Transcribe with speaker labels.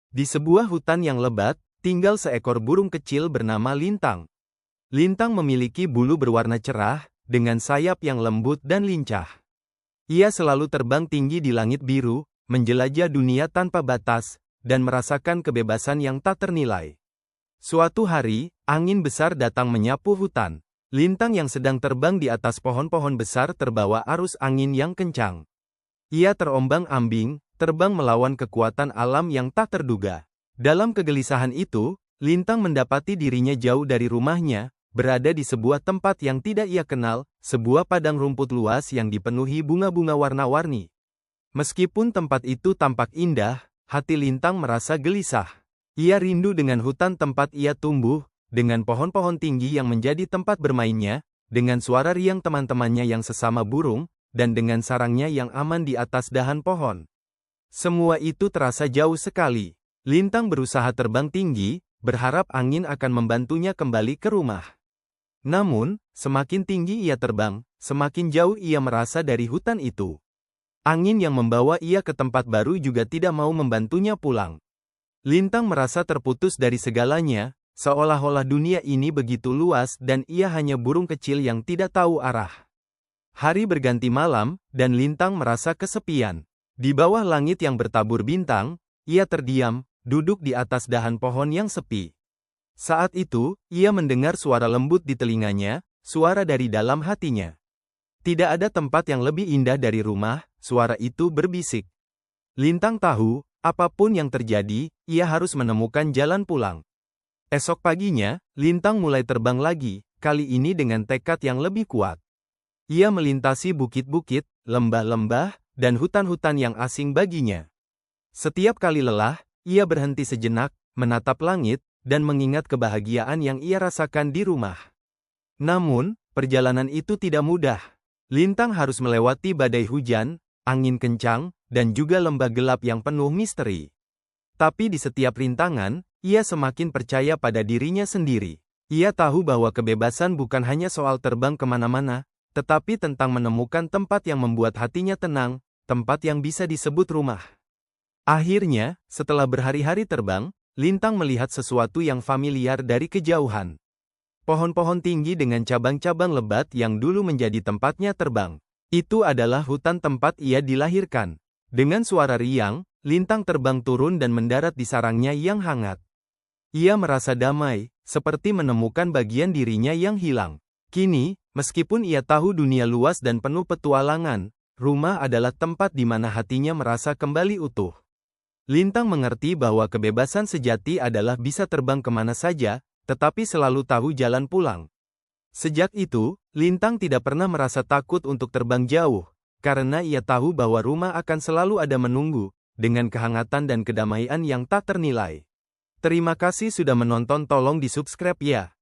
Speaker 1: Di sebuah hutan yang lebat, tinggal seekor burung kecil bernama Lintang. Lintang memiliki bulu berwarna cerah, dengan sayap yang lembut dan lincah. Ia selalu terbang tinggi di langit biru, menjelajah dunia tanpa batas, dan merasakan kebebasan yang tak ternilai. Suatu hari, angin besar datang menyapu hutan. Lintang yang sedang terbang di atas pohon-pohon besar terbawa arus angin yang kencang. Ia terombang-ambing, terbang melawan kekuatan alam yang tak terduga. Dalam kegelisahan itu, Lintang mendapati dirinya jauh dari rumahnya, berada di sebuah tempat yang tidak ia kenal, sebuah padang rumput luas yang dipenuhi bunga-bunga warna-warni. Meskipun tempat itu tampak indah, hati Lintang merasa gelisah. Ia rindu dengan hutan tempat ia tumbuh, dengan pohon-pohon tinggi yang menjadi tempat bermainnya, dengan suara riang teman-temannya yang sesama burung, dan dengan sarangnya yang aman di atas dahan pohon. Semua itu terasa jauh sekali. Lintang berusaha terbang tinggi, berharap angin akan membantunya kembali ke rumah. Namun, semakin tinggi ia terbang, semakin jauh ia merasa dari hutan itu. Angin yang membawa ia ke tempat baru juga tidak mau membantunya pulang. Lintang merasa terputus dari segalanya, seolah-olah dunia ini begitu luas dan ia hanya burung kecil yang tidak tahu arah. Hari berganti malam, dan Lintang merasa kesepian. Di bawah langit yang bertabur bintang, ia terdiam, duduk di atas dahan pohon yang sepi. Saat itu, ia mendengar suara lembut di telinganya, suara dari dalam hatinya. Tidak ada tempat yang lebih indah dari rumah, suara itu berbisik. Lintang tahu, apapun yang terjadi, ia harus menemukan jalan pulang. Esok paginya, Lintang mulai terbang lagi, kali ini dengan tekad yang lebih kuat. Ia melintasi bukit-bukit, lembah-lembah, dan hutan-hutan yang asing baginya. Setiap kali lelah, ia berhenti sejenak, menatap langit, dan mengingat kebahagiaan yang ia rasakan di rumah. Namun, perjalanan itu tidak mudah. Lintang harus melewati badai hujan, angin kencang, dan juga lembah gelap yang penuh misteri. Tapi di setiap rintangan, ia semakin percaya pada dirinya sendiri. Ia tahu bahwa kebebasan bukan hanya soal terbang kemana-mana, tetapi tentang menemukan tempat yang membuat hatinya tenang, tempat yang bisa disebut rumah. Akhirnya, setelah berhari-hari terbang, Lintang melihat sesuatu yang familiar dari kejauhan. Pohon-pohon tinggi dengan cabang-cabang lebat yang dulu menjadi tempatnya terbang. Itu adalah hutan tempat ia dilahirkan. Dengan suara riang, Lintang terbang turun dan mendarat di sarangnya yang hangat. Ia merasa damai, seperti menemukan bagian dirinya yang hilang. Kini, meskipun ia tahu dunia luas dan penuh petualangan, rumah adalah tempat di mana hatinya merasa kembali utuh. Lintang mengerti bahwa kebebasan sejati adalah bisa terbang kemana saja, tetapi selalu tahu jalan pulang. Sejak itu, Lintang tidak pernah merasa takut untuk terbang jauh, karena ia tahu bahwa rumah akan selalu ada menunggu, dengan kehangatan dan kedamaian yang tak ternilai. Terima kasih sudah menonton, tolong di subscribe ya.